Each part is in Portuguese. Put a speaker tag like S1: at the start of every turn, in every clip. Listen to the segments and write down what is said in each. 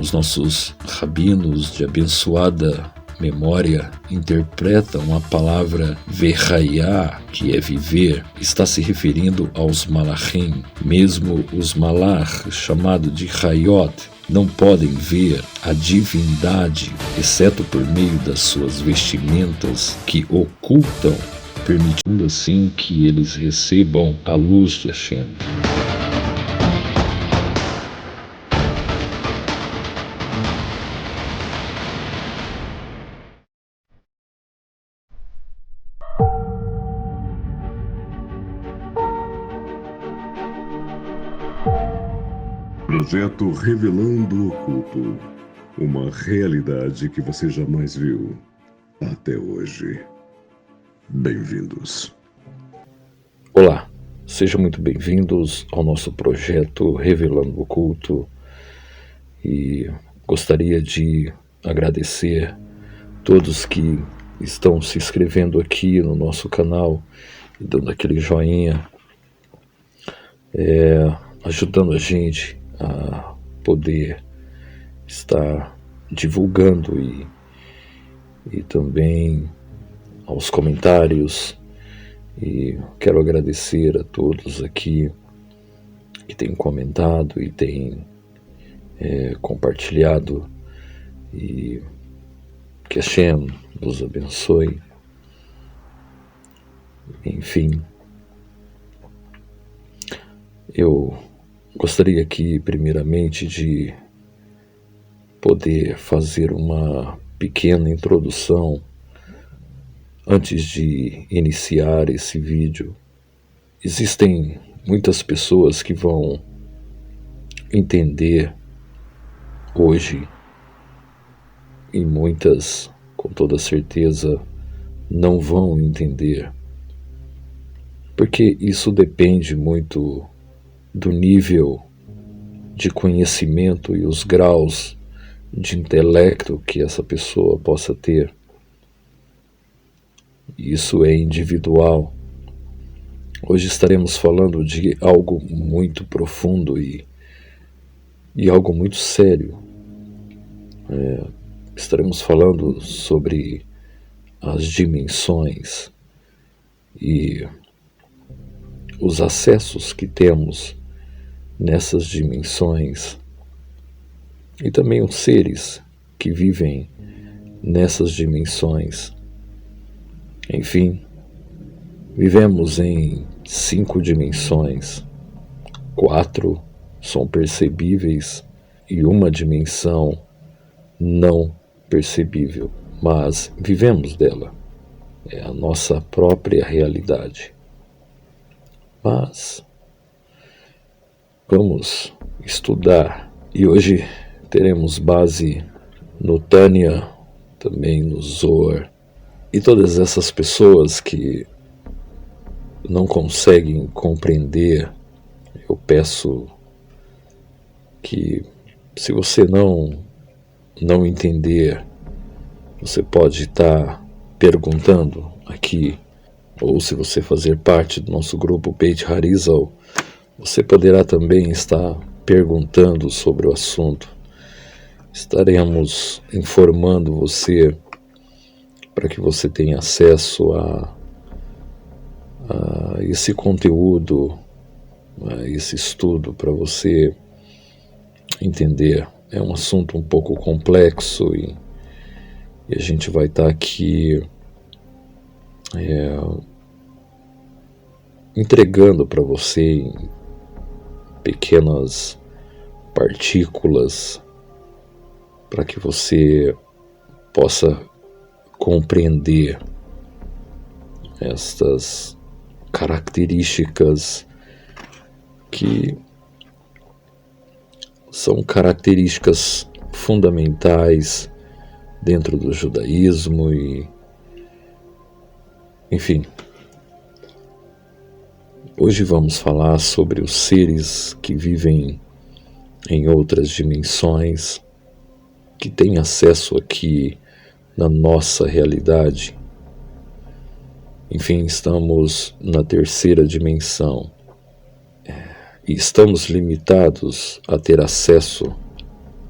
S1: como os nossos rabinos de abençoada memória interpretam a palavra verraiá, que é viver, está se referindo aos malachim. Mesmo os malach, chamado de Hayot, não podem ver a divindade, exceto por meio das suas vestimentas que ocultam, permitindo assim que eles recebam a luz de Hashem.
S2: Projeto Revelando o Oculto. Uma realidade que você jamais viu até hoje. Bem-vindos.
S1: Olá, sejam muito bem-vindos ao nosso projeto Revelando o Oculto. E gostaria de agradecer todos que estão se inscrevendo aqui no nosso canal e dando aquele joinha, ajudando a gente a poder estar divulgando e também aos comentários. E quero agradecer a todos aqui que têm comentado e têm compartilhado, e que Hashem nos abençoe. Enfim, eu gostaria aqui primeiramente de poder fazer uma pequena introdução antes de iniciar esse vídeo. Existem muitas pessoas que vão entender hoje, e muitas, com toda certeza, não vão entender, porque isso depende muito do nível de conhecimento e os graus de intelecto que essa pessoa possa ter. Isso é individual. Hoje estaremos falando de algo muito profundo e algo muito sério. Estaremos falando sobre as dimensões e os acessos que temos nessas dimensões, e também os seres que vivem nessas dimensões. Enfim, vivemos em 5 dimensões, 4 são percebíveis e uma dimensão não percebível, mas vivemos dela, é a nossa própria realidade. Mas vamos estudar, e hoje teremos base no Tânia, também no Zohar, e todas essas pessoas que não conseguem compreender. Eu peço que, se você não entender, você pode estar perguntando aqui, ou se você fazer parte do nosso grupo Beit Harizal, você poderá também estar perguntando sobre o assunto. Estaremos informando você para que você tenha acesso a esse conteúdo, a esse estudo, para você entender. É um assunto um pouco complexo e a gente vai estar aqui entregando para você em pequenas partículas para que você possa compreender estas características que são características fundamentais dentro do judaísmo e, enfim. Hoje vamos falar sobre os seres que vivem em outras dimensões, que têm acesso aqui na nossa realidade. Enfim, estamos na 3ª dimensão e estamos limitados a ter acesso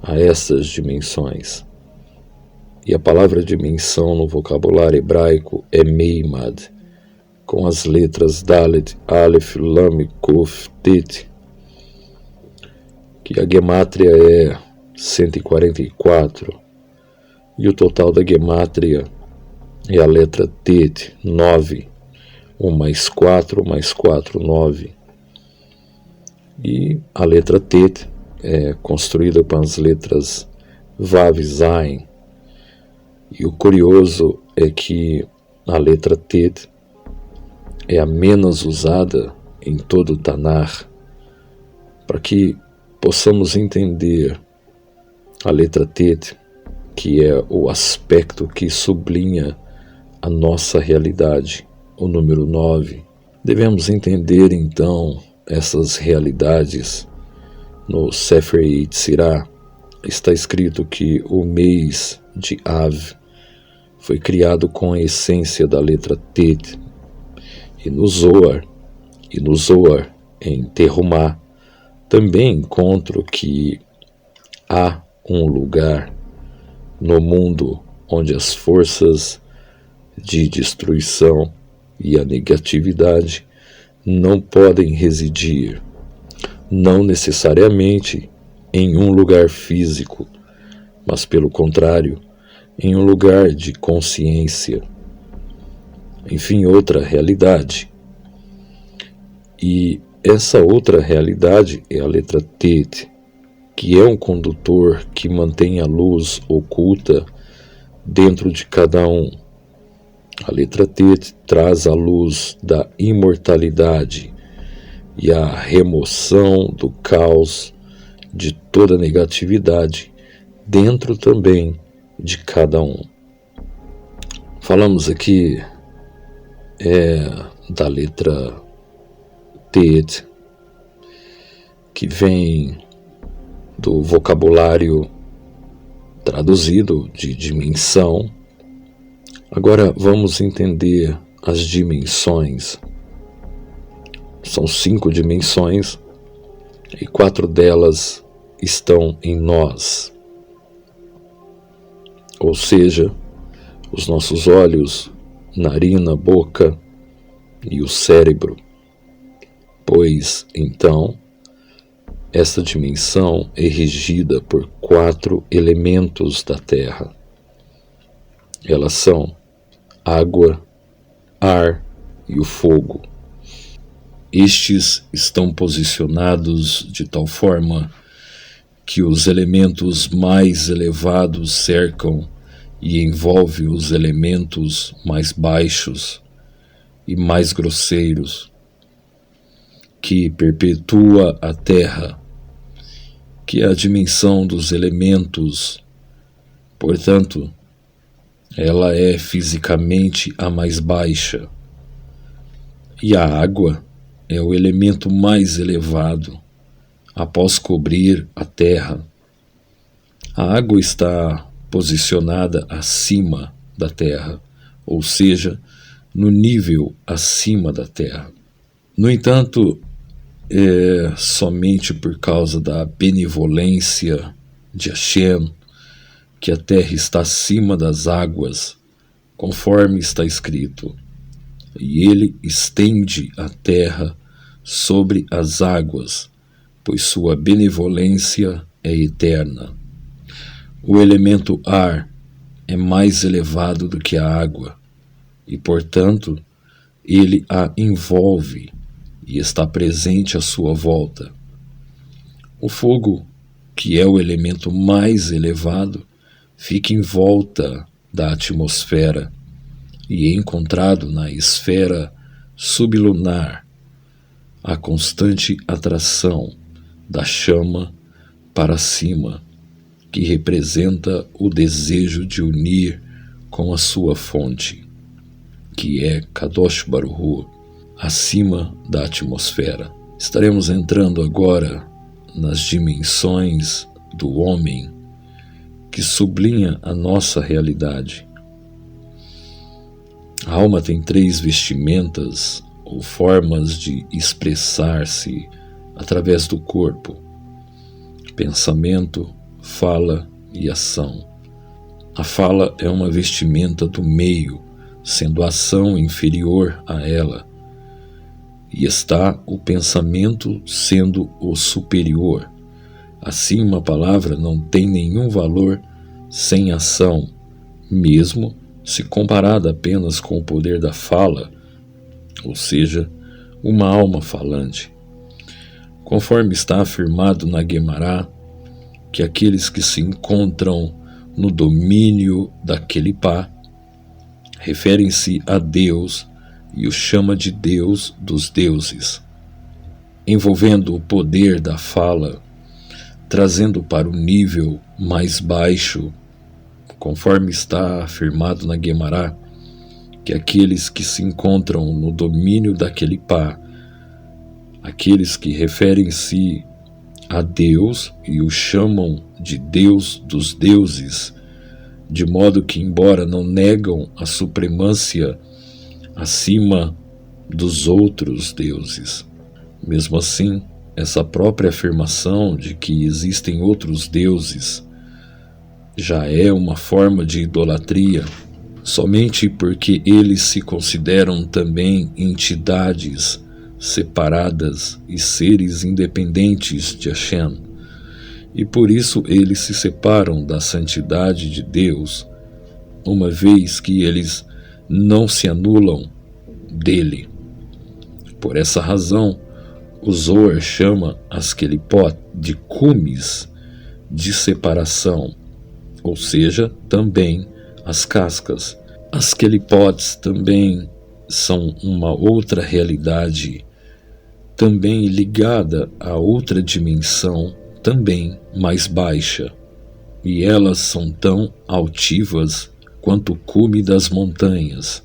S1: a essas dimensões. E a palavra dimensão no vocabulário hebraico é Meimad, com as letras Dalet, Aleph, Lam, Kuf, Tet, que a gemátria é 144, e o total da gemátria é a letra Tet, 9, 1 mais 4, 9. E a letra Tet é construída com as letras Vav, Zain. E o curioso é que a letra Tet é a menos usada em todo o Tanar. Para que possamos entender a letra Tet, que é o aspecto que sublinha a nossa realidade, o número 9, devemos entender então essas realidades. No Sefer Yetzirah está escrito que o mês de Av foi criado com a essência da letra Tet, e no Zohar em Terumá também encontro que há um lugar no mundo onde as forças de destruição e a negatividade não podem residir, não necessariamente em um lugar físico, mas pelo contrário, em um lugar de consciência, enfim, outra realidade. E essa outra realidade é a letra Tet, que é um condutor que mantém a luz oculta dentro de cada um. A letra Tet traz a luz da imortalidade e a remoção do caos de toda negatividade dentro também de cada um. Falamos aqui da letra Tet, que vem do vocabulário traduzido de dimensão. Agora vamos entender as dimensões. São 5 dimensões e 4 delas estão em nós. Ou seja, os nossos olhos, narina, boca e o cérebro. Pois, então, esta dimensão é regida por 4 elementos da Terra. Elas são água, ar e o fogo. Estes estão posicionados de tal forma que os elementos mais elevados cercam e envolvem os elementos mais baixos e mais grosseiros, que perpetua a Terra, que é a dimensão dos elementos. Portanto, ela é fisicamente a mais baixa. E a água é o elemento mais elevado, após cobrir a Terra. A água está posicionada acima da Terra, ou seja, no nível acima da Terra. No entanto, é somente por causa da benevolência de Hashem que a terra está acima das águas, conforme está escrito, e ele estende a terra sobre as águas, pois sua benevolência é eterna. O elemento ar é mais elevado do que a água, e, portanto, ele a envolve e está presente à sua volta. O fogo, que é o elemento mais elevado, fica em volta da atmosfera e é encontrado na esfera sublunar, a constante atração da chama para cima, que representa o desejo de unir com a sua fonte, que é Kadosh Baruch Hu, acima da atmosfera. Estaremos entrando agora nas dimensões do homem, que sublinha a nossa realidade. A alma tem 3 vestimentas ou formas de expressar-se através do corpo: pensamento, fala e ação. A fala é uma vestimenta do meio, sendo a ação inferior a ela, e está o pensamento sendo o superior. Assim, uma palavra não tem nenhum valor sem ação, mesmo se comparada apenas com o poder da fala, ou seja, uma alma falante. Conforme está afirmado na Guemará, que aqueles que se encontram no domínio daquele pá referem-se a Deus e o chama de Deus dos deuses, envolvendo o poder da fala, trazendo para o nível mais baixo, conforme está afirmado na Guemará, que aqueles que se encontram no domínio daquele pá, aqueles que referem-se a Deus e o chamam de Deus dos deuses, de modo que, embora não negam a supremância acima dos outros deuses, mesmo assim, essa própria afirmação de que existem outros deuses já é uma forma de idolatria, somente porque eles se consideram também entidades separadas e seres independentes de Hashem, e por isso eles se separam da santidade de Deus, uma vez que eles não se anulam dele. Por essa razão, o Zohar chama as Kelipot de cumes de separação, ou seja, também as cascas. As Kelipots também são uma outra realidade, também ligada a outra dimensão, também mais baixa, e elas são tão altivas quanto o cume das montanhas,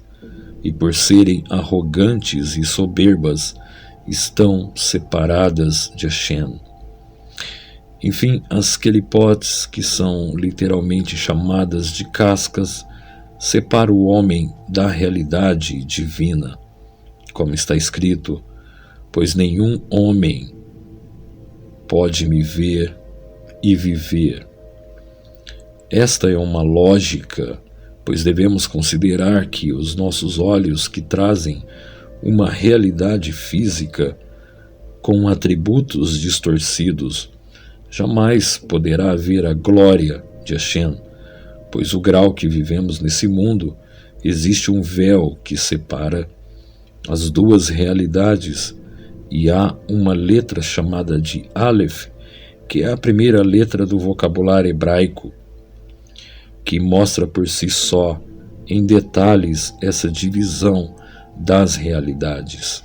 S1: e por serem arrogantes e soberbas, estão separadas de Hashem. Enfim, as Kelipotes, que são literalmente chamadas de cascas, separam o homem da realidade divina, como está escrito: pois nenhum homem pode me ver e viver. Esta é uma lógica, pois devemos considerar que os nossos olhos, que trazem uma realidade física com atributos distorcidos, jamais poderá haver a glória de Hashem, pois o grau que vivemos nesse mundo, existe um véu que separa as duas realidades, e há uma letra chamada de Aleph, que é a primeira letra do vocabulário hebraico, que mostra por si só, em detalhes, essa divisão das realidades.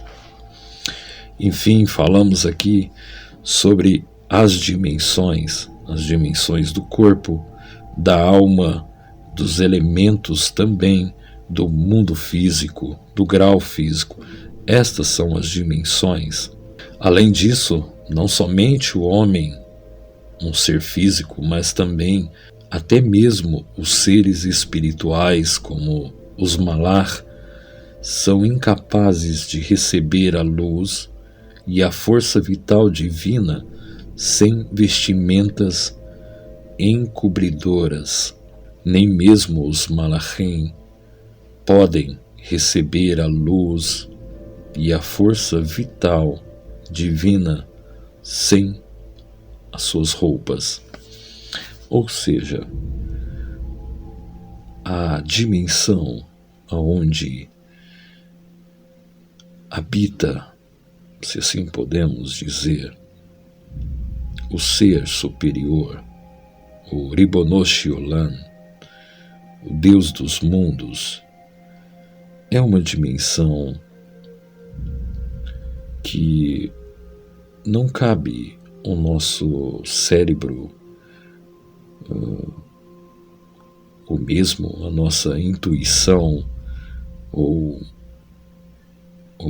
S1: Enfim, falamos aqui sobre as dimensões do corpo, da alma, dos elementos também, do mundo físico, do grau físico. Estas são as dimensões. Além disso, não somente o homem, um ser físico, mas também até mesmo os seres espirituais, como os Malar, são incapazes de receber a luz e a força vital divina sem vestimentas encobridoras. Nem mesmo os Malachim podem receber a luz e a força vital divina sem as suas roupas. Ou seja, a dimensão aonde habita, se assim podemos dizer, o ser superior, o Ribono Shel Olam, o Deus dos mundos, é uma dimensão que não cabe ao nosso cérebro, ou mesmo a nossa intuição, ou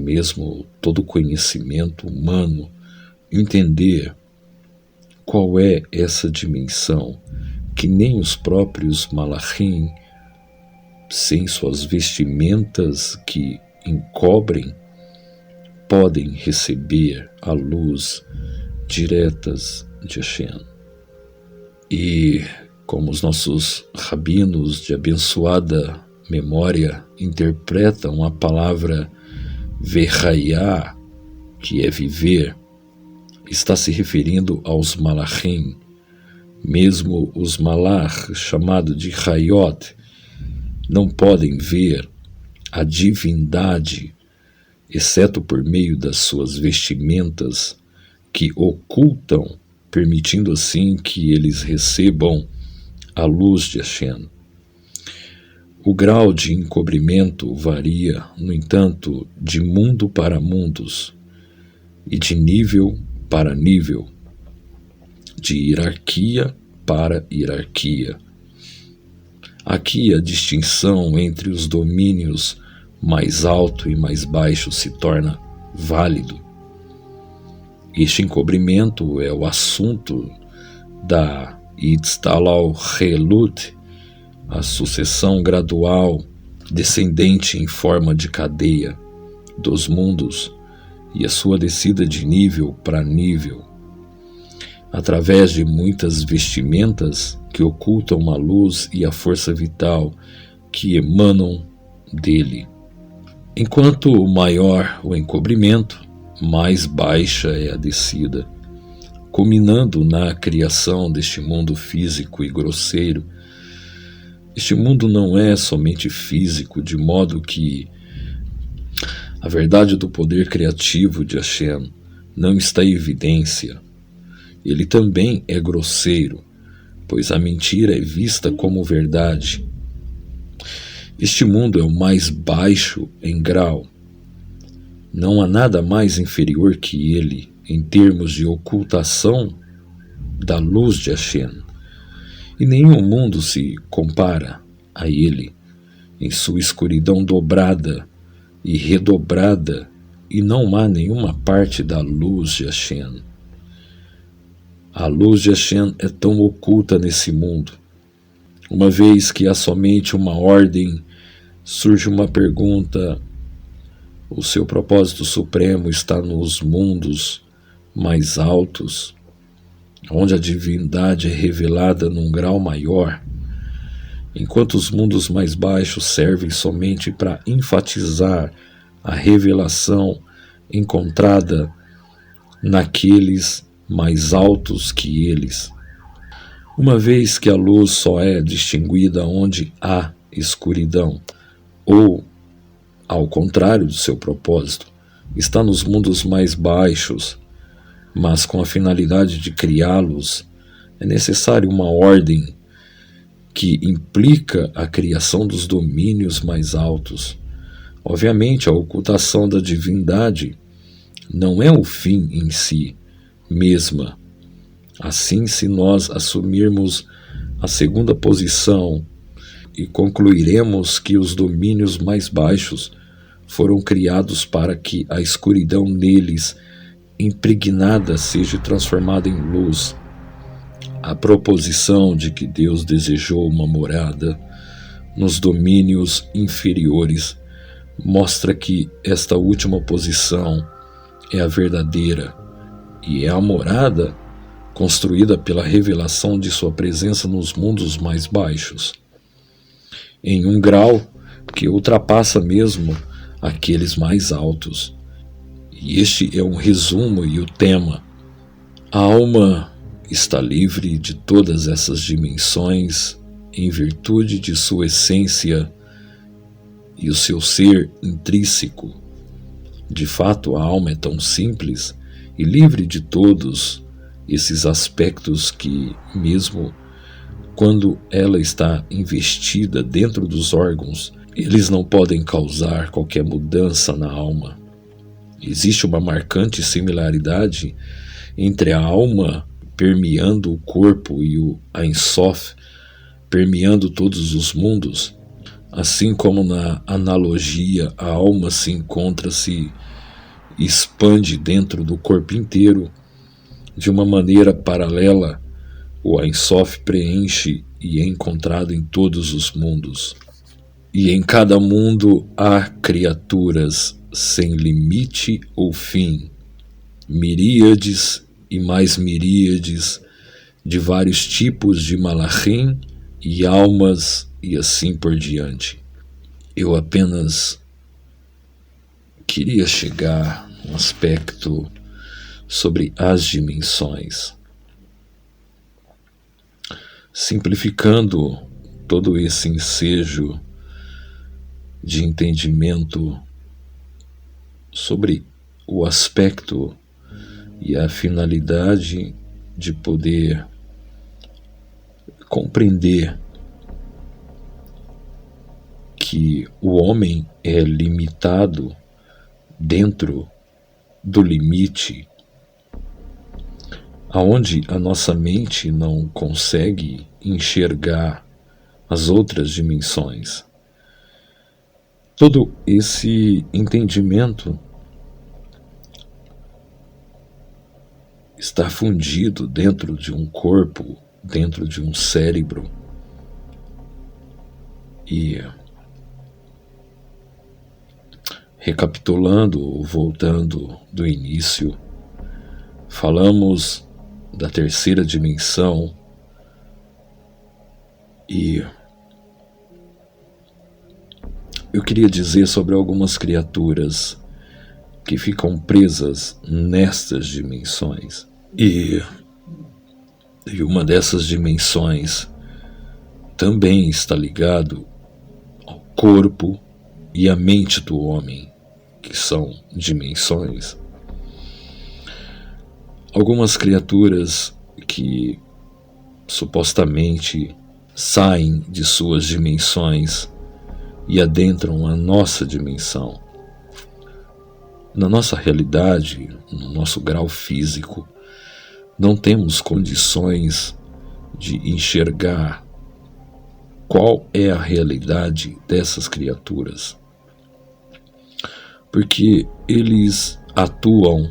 S1: mesmo todo o conhecimento humano, entender qual é essa dimensão que nem os próprios Malachim, sem suas vestimentas que encobrem, podem receber a luz diretas de Hashem. E como os nossos rabinos de abençoada memória interpretam a palavra verraiá, que é viver, está se referindo aos malachim. Mesmo os malach, chamado de Hayot, não podem ver a divindade, exceto por meio das suas vestimentas, que ocultam, permitindo assim que eles recebam a luz de Hashem. O grau de encobrimento varia, no entanto, de mundo para mundos e de nível para nível, de hierarquia para hierarquia. Aqui a distinção entre os domínios mais alto e mais baixo se torna válido. Este encobrimento é o assunto da Itztalal Helut, a sucessão gradual, descendente em forma de cadeia dos mundos e a sua descida de nível para nível, através de muitas vestimentas que ocultam a luz e a força vital que emanam dele. Enquanto maior o encobrimento, mais baixa é a descida, culminando na criação deste mundo físico e grosseiro. Este mundo não é somente físico, de modo que a verdade do poder criativo de Hashem não está em evidência. Ele também é grosseiro, pois a mentira é vista como verdade. Este mundo é o mais baixo em grau. Não há nada mais inferior que ele em termos de ocultação da luz de Hashem. E nenhum mundo se compara a ele em sua escuridão dobrada e redobrada, e não há nenhuma parte da luz de Hashem. A luz de Hashem é tão oculta nesse mundo. Uma vez que há somente uma ordem, surge uma pergunta: o seu propósito supremo está nos mundos mais altos, onde a divindade é revelada num grau maior, enquanto os mundos mais baixos servem somente para enfatizar a revelação encontrada naqueles mais altos que eles. Uma vez que a luz só é distinguida onde há escuridão, ou, ao contrário do seu propósito, está nos mundos mais baixos, mas com a finalidade de criá-los, é necessário uma ordem que implica a criação dos domínios mais altos. Obviamente, a ocultação da divindade não é o fim em si mesma. Assim, se nós assumirmos a segunda posição e concluiremos que os domínios mais baixos foram criados para que a escuridão neles impregnada seja transformada em luz, a proposição de que Deus desejou uma morada nos domínios inferiores mostra que esta última posição é a verdadeira e é a morada construída pela revelação de sua presença nos mundos mais baixos, em um grau que ultrapassa mesmo aqueles mais altos. E este é um resumo e o tema. A alma está livre de todas essas dimensões em virtude de sua essência e o seu ser intrínseco. De fato, a alma é tão simples e livre de todos esses aspectos que, mesmo quando ela está investida dentro dos órgãos, eles não podem causar qualquer mudança na alma. Existe uma marcante similaridade entre a alma permeando o corpo e o Ein Sof permeando todos os mundos. Assim como na analogia a alma se encontra-se e expande dentro do corpo inteiro, de uma maneira paralela, o Ein Sof preenche e é encontrado em todos os mundos. E em cada mundo há criaturas sem limite ou fim, miríades e mais miríades de vários tipos de malachim e almas e assim por diante. Eu apenas queria chegar a um aspecto sobre as dimensões, simplificando todo esse ensejo de entendimento sobre o aspecto e a finalidade de poder compreender que o homem é limitado dentro do limite, aonde a nossa mente não consegue enxergar as outras dimensões. Todo esse entendimento está fundido dentro de um corpo, dentro de um cérebro. E recapitulando, voltando do início, falamos da terceira dimensão e eu queria dizer sobre algumas criaturas que ficam presas nestas dimensões. E uma dessas dimensões também está ligado ao corpo e à mente do homem, que são dimensões. Algumas criaturas que supostamente saem de suas dimensões e adentram a nossa dimensão. Na nossa realidade, no nosso grau físico, não temos condições de enxergar qual é a realidade dessas criaturas, porque eles atuam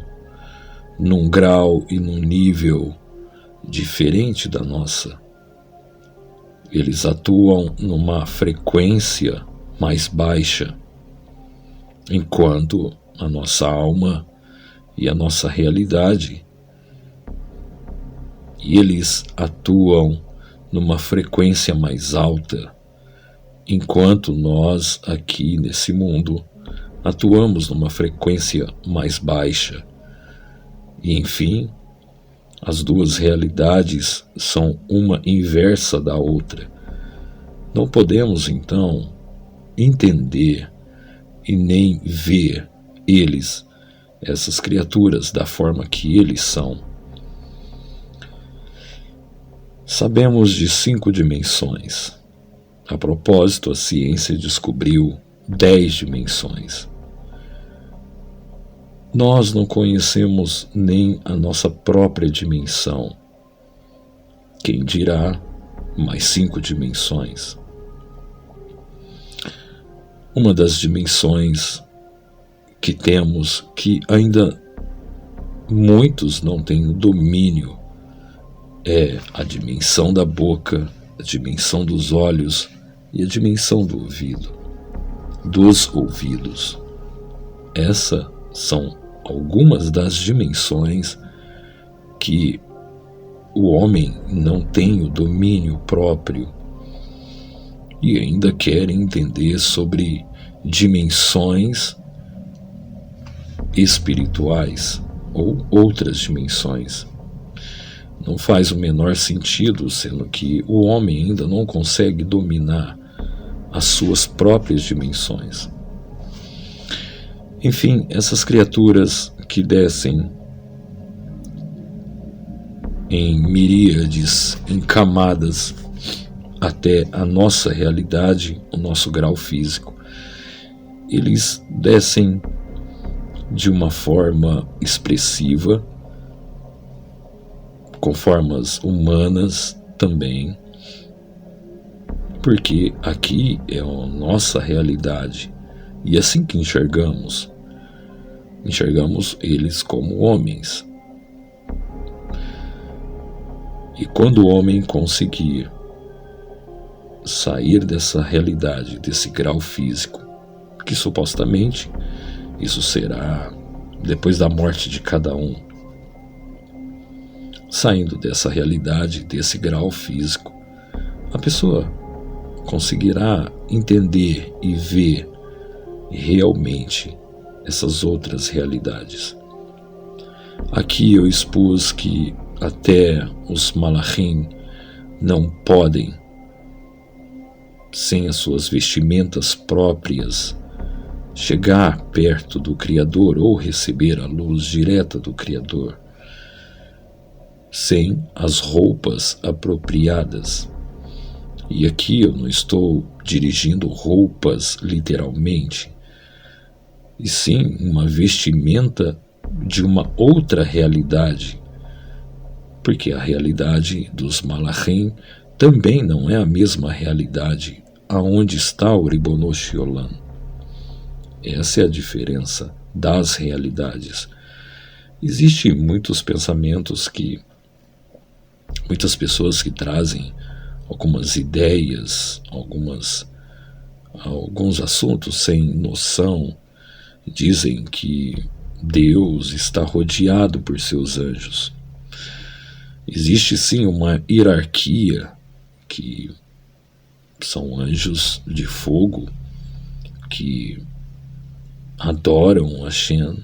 S1: num grau e num nível diferente da nossa. Eles atuam numa frequência mais baixa, enquanto a nossa alma e a nossa realidade, eles atuam numa frequência mais alta, enquanto nós aqui nesse mundo atuamos numa frequência mais baixa. E enfim, as duas realidades são uma inversa da outra. Não podemos então entender e nem ver eles, essas criaturas, da forma que eles são. Sabemos de 5 dimensões. A propósito, a ciência descobriu 10 dimensões. Nós não conhecemos nem a nossa própria dimensão. Quem dirá mais 5 dimensões? Uma das dimensões que temos, que ainda muitos não têm o domínio, é a dimensão da boca, a dimensão dos olhos e a dimensão do ouvido, dos ouvidos. Essas são algumas das dimensões que o homem não tem o domínio próprio e ainda quer entender sobre dimensões espirituais ou outras dimensões. Não faz o menor sentido, sendo que o homem ainda não consegue dominar as suas próprias dimensões. Enfim, essas criaturas que descem em miríades, em camadas, até a nossa realidade, o nosso grau físico, eles descem de uma forma expressiva, com formas humanas também, porque aqui é a nossa realidade, e assim que enxergamos eles como homens. E quando o homem conseguir sair dessa realidade, desse grau físico, que supostamente isso será depois da morte de cada um, saindo dessa realidade, desse grau físico, a pessoa conseguirá entender e ver realmente essas outras realidades. Aqui eu expus que até os malachim não podem, sem as suas vestimentas próprias, chegar perto do Criador ou receber a luz direta do Criador, sem as roupas apropriadas. E aqui eu não estou dirigindo roupas literalmente, e sim uma vestimenta de uma outra realidade, porque a realidade dos malachim também não é a mesma realidade aonde está o Ribono Shel Olam. Essa é a diferença das realidades. Existem muitos pensamentos muitas pessoas que trazem algumas ideias, alguns assuntos sem noção, dizem que Deus está rodeado por seus anjos. Existe sim uma hierarquia, que são anjos de fogo que adoram Hashem.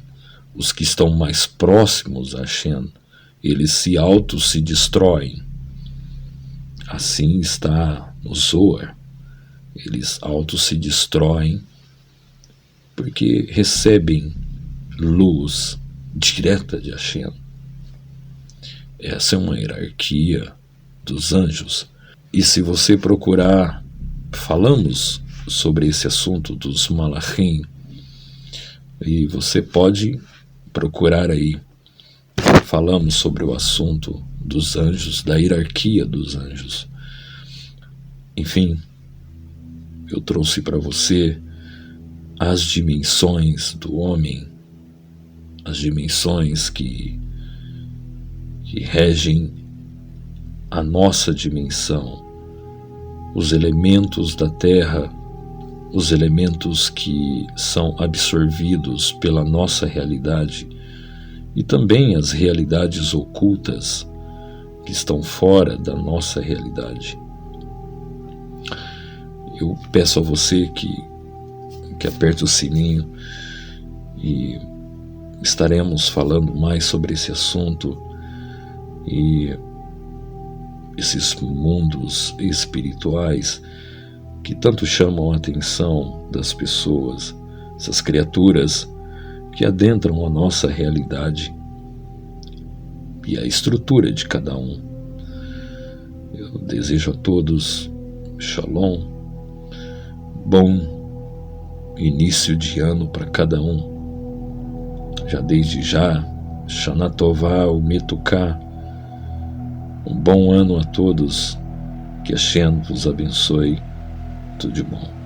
S1: Os que estão mais próximos a Hashem, eles se destroem. Assim está no Zohar. Eles se destroem porque recebem luz direta de Hashem. Essa é uma hierarquia dos anjos. E se você procurar, falamos sobre esse assunto dos malachim, e você pode procurar aí. Falamos sobre o assunto dos anjos, da hierarquia dos anjos. Enfim, eu trouxe para você as dimensões do homem, as dimensões que regem a nossa dimensão, os elementos da Terra, os elementos que são absorvidos pela nossa realidade e também as realidades ocultas que estão fora da nossa realidade. Eu peço a você que aperte o sininho e estaremos falando mais sobre esse assunto e esses mundos espirituais que tanto chamam a atenção das pessoas, essas criaturas que adentram a nossa realidade e a estrutura de cada um. Eu desejo a todos Shalom, bom início de ano para cada um. Já desde já, Shana Tová, Umetuká, um bom ano a todos, que Hashem vos abençoe, tudo de bom.